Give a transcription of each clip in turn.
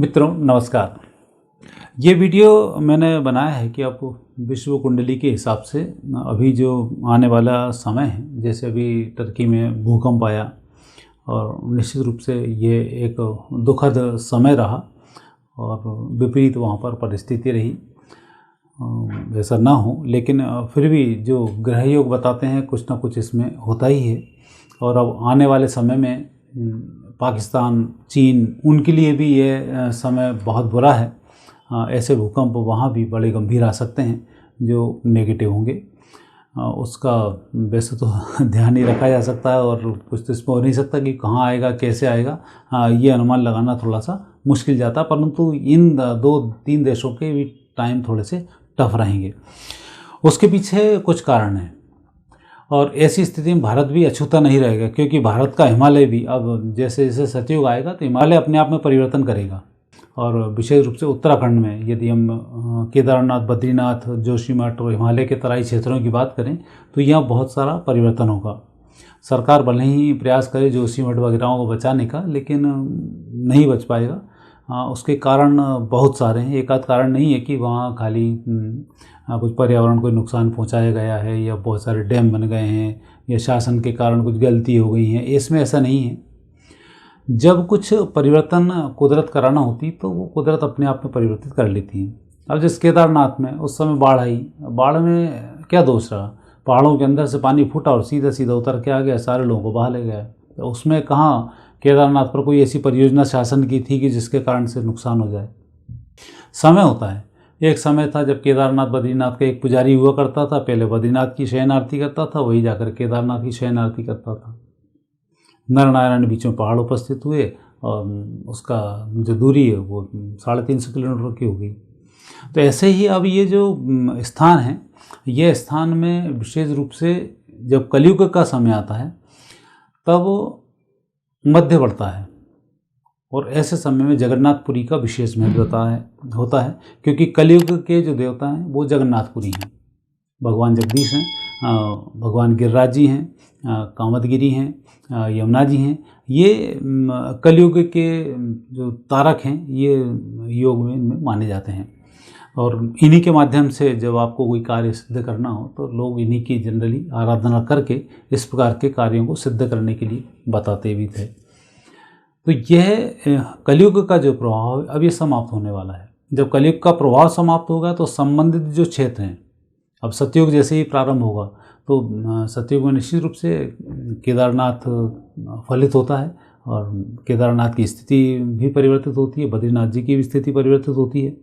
मित्रों नमस्कार। ये वीडियो मैंने बनाया है कि आपको विश्व कुंडली के हिसाब से अभी जो आने वाला समय है, जैसे अभी टर्की में भूकंप आया और निश्चित रूप से ये एक दुखद समय रहा और विपरीत वहाँ पर परिस्थिति रही। ऐसा ना हो, लेकिन फिर भी जो ग्रह योग बताते हैं कुछ ना कुछ इसमें होता ही है। और अब आने वाले समय में पाकिस्तान, चीन, उनके लिए भी ये समय बहुत बुरा है। ऐसे भूकंप वहाँ भी बड़े गंभीर आ सकते हैं जो नेगेटिव होंगे। उसका वैसे तो ध्यान ही रखा जा सकता है और कुछ तो इसमें हो नहीं सकता कि कहाँ आएगा, कैसे आएगा, ये अनुमान लगाना थोड़ा सा मुश्किल जाता। परंतु इन 2-3 देशों के भी टाइम थोड़े से टफ रहेंगे। उसके पीछे कुछ कारण हैं और ऐसी स्थिति में भारत भी अछूता नहीं रहेगा, क्योंकि भारत का हिमालय भी अब जैसे जैसे सतयुग आएगा तो हिमालय अपने आप में परिवर्तन करेगा। और विशेष रूप से उत्तराखंड में यदि हम केदारनाथ, बद्रीनाथ, जोशीमठ और हिमालय के तराई क्षेत्रों की बात करें तो यहाँ बहुत सारा परिवर्तन होगा। सरकार भले ही प्रयास करे जोशीमठ वगैरह को बचाने का, लेकिन नहीं बच पाएगा। उसके कारण बहुत सारे हैं। एक आध कारण नहीं है कि वहाँ खाली कुछ पर्यावरण को नुकसान पहुँचाया गया है या बहुत सारे डैम बन गए हैं या शासन के कारण कुछ गलती हो गई है। इसमें ऐसा नहीं है। जब कुछ परिवर्तन कुदरत कराना होती तो वो कुदरत अपने आप में परिवर्तित कर लेती है। अब जैसे केदारनाथ में उस समय बाढ़ आई, बाढ़ में क्या दोष रहा? पहाड़ों के अंदर से पानी फूटा और सीधा सीधा उतर के आ गया, सारे लोगों को बहा ले गया। तो उसमें कहाँ केदारनाथ पर कोई ऐसी परियोजना शासन की थी कि जिसके कारण से नुकसान हो जाए? समय होता है। एक समय था जब केदारनाथ, बद्रीनाथ का एक पुजारी हुआ करता था। पहले बद्रीनाथ की शयन आरती करता था, वही जाकर केदारनाथ की शयन आरती करता था। नर नारायण बीच में पहाड़ उपस्थित हुए और उसका जो दूरी है वो 350 किलोमीटर की हो गई। तो ऐसे ही अब ये जो स्थान है, ये स्थान में विशेष रूप से जब कलयुग का समय आता है तब मध्य बढ़ता है और ऐसे समय में जगन्नाथपुरी का विशेष महत्व होता है, क्योंकि कलयुग के जो देवता हैं वो जगन्नाथपुरी हैं। भगवान जगदीश हैं, भगवान गिरिराज जी हैं, कामदगिरी हैं, यमुना जी हैं। ये कलयुग के जो तारक हैं ये योग में इनमें माने जाते हैं और इन्हीं के माध्यम से जब आपको कोई कार्य सिद्ध करना हो तो लोग इन्हीं की जनरली आराधना करके इस प्रकार के कार्यों को सिद्ध करने के लिए बताते भी थे। तो यह कलयुग का जो प्रभाव है अब ये समाप्त होने वाला है। जब कलयुग का प्रभाव समाप्त होगा तो संबंधित जो क्षेत्र हैं, अब सतयुग जैसे ही प्रारंभ होगा तो सतयुग में निश्चित रूप से केदारनाथ फलित होता है और केदारनाथ की स्थिति भी परिवर्तित होती है, बद्रीनाथ जी की भी स्थिति परिवर्तित होती है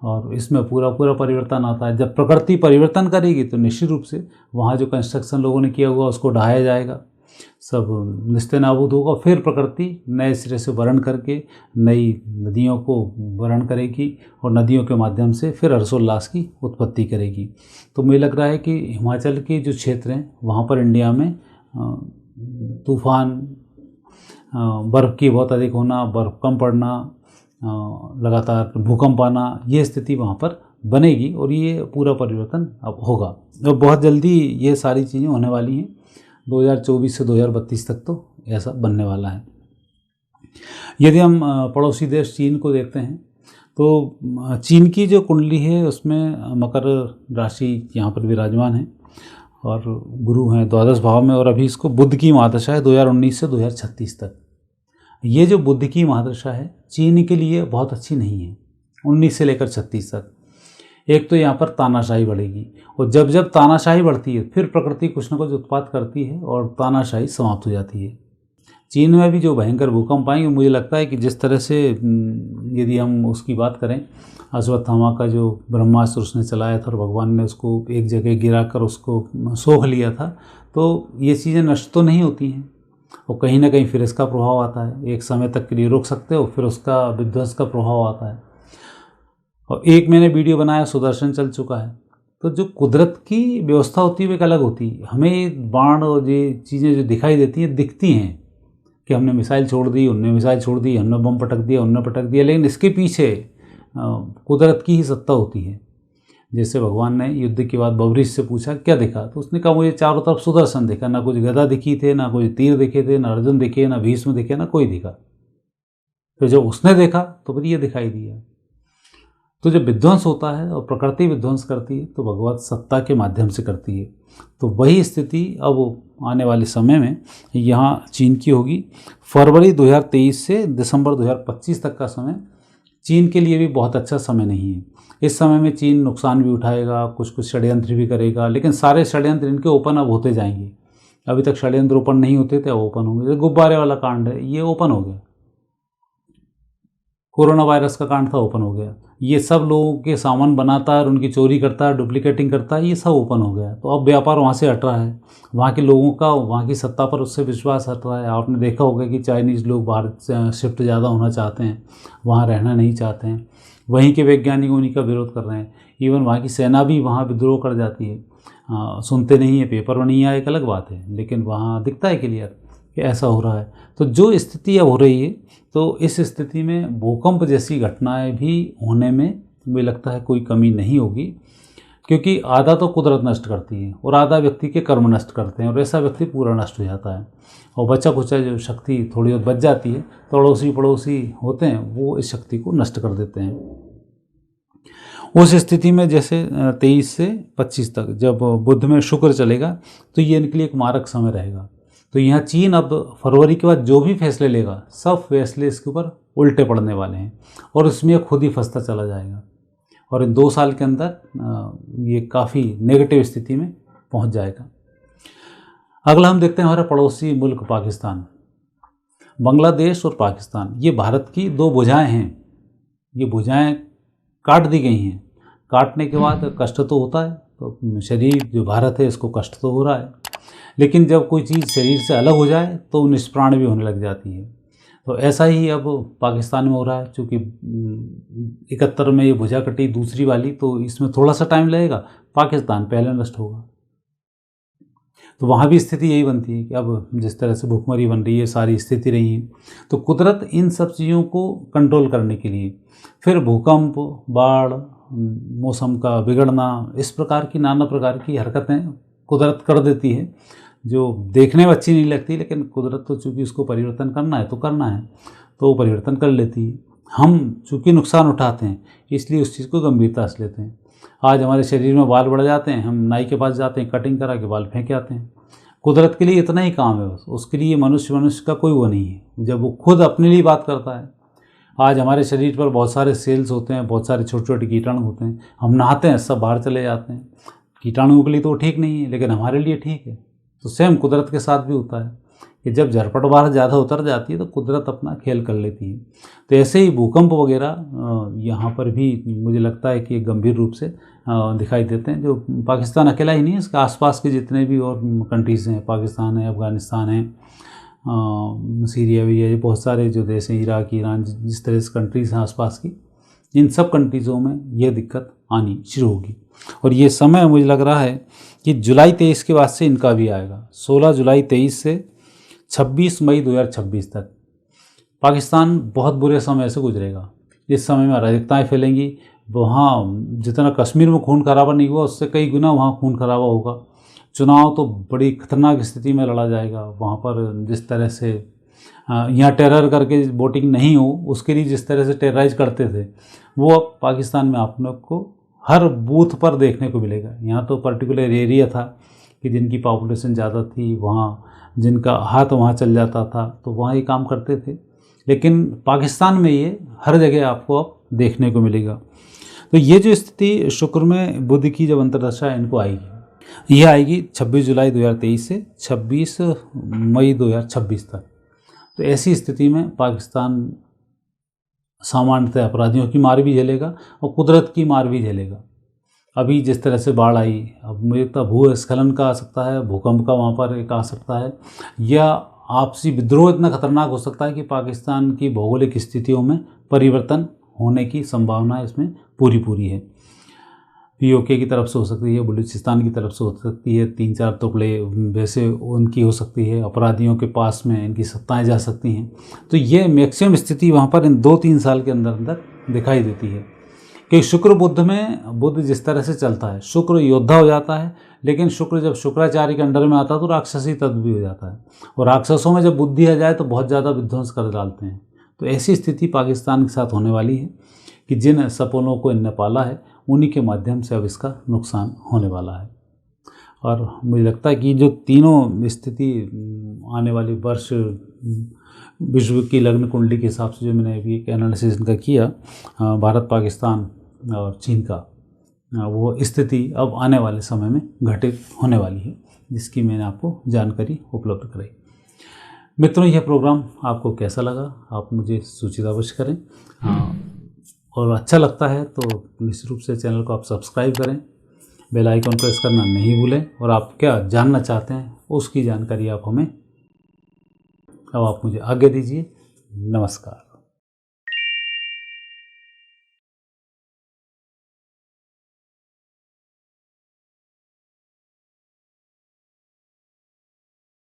और इसमें पूरा परिवर्तन आता है। जब प्रकृति परिवर्तन करेगी तो निश्चित रूप से वहाँ जो कंस्ट्रक्शन लोगों ने किया होगा उसको ढहाया जाएगा, सब निस्ते नाबूद होगा। फिर प्रकृति नए सिरे से वर्ण करके नई नदियों को वर्ण करेगी और नदियों के माध्यम से फिर हर्षोल्लास की उत्पत्ति करेगी। तो मुझे लग रहा है कि हिमाचल के जो क्षेत्र हैं वहाँ पर इंडिया में तूफान, बर्फ़ की बहुत अधिक होना, बर्फ़ कम पड़ना, लगातार भूकंप आना, ये स्थिति वहाँ पर बनेगी और ये पूरा परिवर्तन अब होगा और बहुत जल्दी ये सारी चीज़ें होने वाली हैं। 2024 से 2032 तक तो ऐसा बनने वाला है। यदि हम पड़ोसी देश चीन को देखते हैं तो चीन की जो कुंडली है उसमें मकर राशि यहाँ पर विराजमान है और गुरु हैं द्वादश भाव में और अभी इसको बुध की महादशा है 2019 से 2036 तक। ये जो बुध की महादशा है चीन के लिए बहुत अच्छी नहीं है 19 से लेकर 36 तक। एक तो यहाँ पर तानाशाही बढ़ेगी और जब जब तानाशाही बढ़ती है फिर प्रकृति कुछ न कुछ उत्पात करती है और तानाशाही समाप्त हो जाती है। चीन में भी जो भयंकर भूकंप आएंगे, मुझे लगता है कि जिस तरह से यदि हम उसकी बात करें, अश्वत्थामा का जो ब्रह्मास्त्र उसने चलाया था और भगवान ने उसको एक जगह गिरा कर उसको सोख लिया था, तो ये चीज़ें नष्ट तो नहीं होती हैं और कहीं ना कहीं फिर इसका प्रभाव आता है। एक समय तक के लिए रोक सकते हो, फिर उसका विध्वंस का प्रभाव आता है। और एक मैंने वीडियो बनाया, सुदर्शन चल चुका है। तो जो कुदरत की व्यवस्था होती है वो एक अलग होती है। हमें बाण और ये चीज़ें जो दिखाई देती हैं दिखती हैं कि हमने मिसाइल छोड़ दी, उनने मिसाइल छोड़ दी, हमने बम पटक दिया, उनने पटक दिया, लेकिन इसके पीछे कुदरत की ही सत्ता होती है। जैसे भगवान ने युद्ध के बाद बबरीश से पूछा क्या दिखा, तो उसने कहा मुझे चारों तरफ सुदर्शन दिखा। ना कुछ गदा दिखी थे, ना कुछ तीर दिखे थे, ना अर्जुन दिखे, ना भीष्म दिखे, ना कोई दिखा। फिर जब उसने देखा तो फिर ये दिखाई दिया। तो जब विध्वंस होता है और प्रकृति विध्वंस करती है तो भगवत सत्ता के माध्यम से करती है। तो वही स्थिति अब आने वाले समय में यहाँ चीन की होगी। फरवरी 2023 से दिसंबर 2025 तक का समय चीन के लिए भी बहुत अच्छा समय नहीं है। इस समय में चीन नुकसान भी उठाएगा, कुछ कुछ षड्यंत्र भी करेगा, लेकिन सारे षड्यंत्र इनके ओपन अब होते जाएंगे। अभी तक षड्यंत्र ओपन नहीं होते थे, अब ओपन होंगे। जैसे गुब्बारे वाला कांड है, ये ओपन हो गया। कोरोना वायरस का कांड था, ओपन हो गया। ये सब लोगों के सामान बनाता है और उनकी चोरी करता है, डुप्लीकेटिंग करता है, ये सब ओपन हो गया। तो अब व्यापार वहाँ से हट रहा है, वहाँ के लोगों का वहाँ की सत्ता पर उससे विश्वास हट रहा है। आपने देखा होगा कि चाइनीज़ लोग भारत शिफ्ट ज़्यादा होना चाहते हैं, वहाँ रहना नहीं चाहते हैं। वहीं के वैज्ञानिक उन्हीं का विरोध कर रहे हैं। इवन वहाँ की सेना भी वहाँ विद्रोह कर जाती है। सुनते नहीं है, पेपर में नहीं आया, एक अलग बात है, लेकिन वहाँ दिखता है क्लियर कि ऐसा हो रहा है। तो जो स्थिति अब हो रही है, तो इस स्थिति में भूकंप जैसी घटनाएं भी होने में मुझे लगता है कोई कमी नहीं होगी, क्योंकि आधा तो कुदरत नष्ट करती है और आधा व्यक्ति के कर्म नष्ट करते हैं, और ऐसा व्यक्ति पूरा नष्ट हो जाता है। और बचा कुचा जो शक्ति थोड़ी बहुत बच जाती है, तो अड़ोसी पड़ोसी होते हैं वो इस शक्ति को नष्ट कर देते हैं। उस स्थिति में जैसे 23 से 25 तक जब बुध में शुक्र चलेगा, तो ये इनके लिए एक मारक समय रहेगा। तो यहाँ चीन अब फरवरी के बाद जो भी फैसले लेगा, सब फैसले इसके ऊपर उल्टे पड़ने वाले हैं और इसमें खुद ही फंसता चला जाएगा, और इन 2 साल के अंदर ये काफ़ी नेगेटिव स्थिति में पहुँच जाएगा। अगला हम देखते हैं हमारा पड़ोसी मुल्क पाकिस्तान। बांग्लादेश और पाकिस्तान, ये भारत की 2 भुजाएँ हैं। ये भुजाएँ काट दी गई हैं। काटने के बाद कष्ट तो होता है, तो शरीर जो भारत है इसको कष्ट तो हो रहा है, लेकिन जब कोई चीज़ शरीर से अलग हो जाए तो निष्प्राण भी होने लग जाती है। तो ऐसा ही अब पाकिस्तान में हो रहा है। चूँकि 71 में ये भुजा कटी दूसरी वाली, तो इसमें थोड़ा सा टाइम लगेगा, पाकिस्तान पहले नष्ट होगा। तो वहाँ भी स्थिति यही बनती है कि अब जिस तरह से भुखमरी बन रही है, सारी स्थिति रही है। तो कुदरत इन सब चीज़ों को कंट्रोल करने के लिए फिर भूकंप, बाढ़, मौसम का बिगड़ना, इस प्रकार की नाना प्रकार की हरकतें कुदरत कर देती है, जो देखने में अच्छी नहीं लगती, लेकिन कुदरत तो चूँकि उसको परिवर्तन करना है तो करना है, तो वो परिवर्तन कर लेती है। हम चूँकि नुकसान उठाते हैं, इसलिए उस चीज़ को गंभीरता से लेते हैं। आज हमारे शरीर में बाल बढ़ जाते हैं, हम नाई के पास जाते हैं, कटिंग करा के बाल फेंक आते हैं। कुदरत के लिए इतना ही काम है बस, उसके लिए मनुष्य का कोई वो नहीं है जब वो खुद अपने लिए बात करता है। आज हमारे शरीर पर बहुत सारे सेल्स होते हैं, बहुत सारे छोटे छोटे कीटाणु होते हैं, हम नहाते हैं सब बाहर चले जाते हैं। कीटाणुओं के लिए तो ठीक नहीं है, लेकिन हमारे लिए ठीक है। तो सेम कुदरत के साथ भी होता है कि जब झरपट बाहर ज़्यादा उतर जाती है तो कुदरत अपना खेल कर लेती है। तो ऐसे ही भूकंप वगैरह यहाँ पर भी मुझे लगता है कि गंभीर रूप से दिखाई देते हैं। जो पाकिस्तान अकेला ही नहीं है, इसके आसपास के जितने भी और कंट्रीज़ हैं, पाकिस्तान है, अफ़गानिस्तान है, सीरिया भी है, बहुत सारे जो देश हैं, इराक, ईरान, जिस तरह से कंट्रीज़ हैं आसपास की, इन सब कंट्रीज़ों में यह दिक्कत आनी शुरू होगी। और ये समय मुझे लग रहा है कि जुलाई 23 के बाद से इनका भी आएगा। 16 जुलाई 23 से 26 मई 2026 तक पाकिस्तान बहुत बुरे समय से गुजरेगा। इस समय में अराजकताएँ फैलेंगी। वहाँ जितना कश्मीर में खून खराबा नहीं हुआ, उससे कई गुना वहाँ खून खराबा होगा। चुनाव तो बड़ी खतरनाक स्थिति में लड़ा जाएगा। वहाँ पर जिस तरह से यहाँ टेरर करके वोटिंग नहीं हो, उसके लिए जिस तरह से टेरराइज करते थे, वो अब पाकिस्तान में आप लोग को हर बूथ पर देखने को मिलेगा। यहाँ तो पर्टिकुलर एरिया था कि जिनकी पॉपुलेशन ज़्यादा थी, वहाँ जिनका हाथ वहाँ चल जाता था, तो वहाँ ये काम करते थे। लेकिन पाकिस्तान में ये हर जगह आपको अब देखने को मिलेगा। तो ये जो स्थिति शुक्र में बुध की जब अंतर्दशा इनको आएगी, यह आएगी 26 जुलाई 2023 से 26 मई 2026 तक। तो ऐसी स्थिति में पाकिस्तान सामान्यतः अपराधियों की मार भी झेलेगा और कुदरत की मार भी झेलेगा। अभी जिस तरह से बाढ़ आई, अब मुझे तो भूस्खलन का आ सकता है, भूकंप का वहाँ पर एक आ सकता है, या आपसी विद्रोह इतना खतरनाक हो सकता है कि पाकिस्तान की भौगोलिक स्थितियों में परिवर्तन होने की संभावना इसमें पूरी है। पीओके की तरफ से हो सकती है, बलूचिस्तान की तरफ से हो सकती है, 3-4 टुकड़े वैसे उनकी हो सकती है, अपराधियों के पास में इनकी सत्ताएं जा सकती हैं। तो ये मैक्सिमम स्थिति वहाँ पर इन 2-3 साल के अंदर अंदर दिखाई देती है कि शुक्र बुध में, बुध जिस तरह से चलता है, शुक्र योद्धा हो जाता है, लेकिन शुक्र जब शुक्राचार्य के अंडर में आता है तो राक्षसी तत्व भी हो जाता है, और राक्षसों में जब बुद्धि आ जाए तो बहुत ज़्यादा विध्वंस कर डालते हैं। तो तो ऐसी स्थिति पाकिस्तान के साथ होने वाली है कि जिन सपनों को इनने पाला है उन्हीं के माध्यम से अब इसका नुकसान होने वाला है। और मुझे लगता है कि जो तीनों स्थिति आने वाली वर्ष विश्व की लग्न कुंडली के हिसाब से जो मैंने अभी एक एनालिसिस इनका किया, भारत, पाकिस्तान और चीन का, वो स्थिति अब आने वाले समय में घटित होने वाली है, जिसकी मैंने आपको जानकारी उपलब्ध कराई। मित्रों, यह प्रोग्राम आपको कैसा लगा आप मुझे सूचित अवश्य करें। और अच्छा लगता है तो निश्चित रूप से चैनल को आप सब्सक्राइब करें, बेल आइकन प्रेस करना नहीं भूलें, और आप क्या जानना चाहते हैं उसकी जानकारी आप हमें, अब आप मुझे आज्ञा दीजिए। नमस्कार।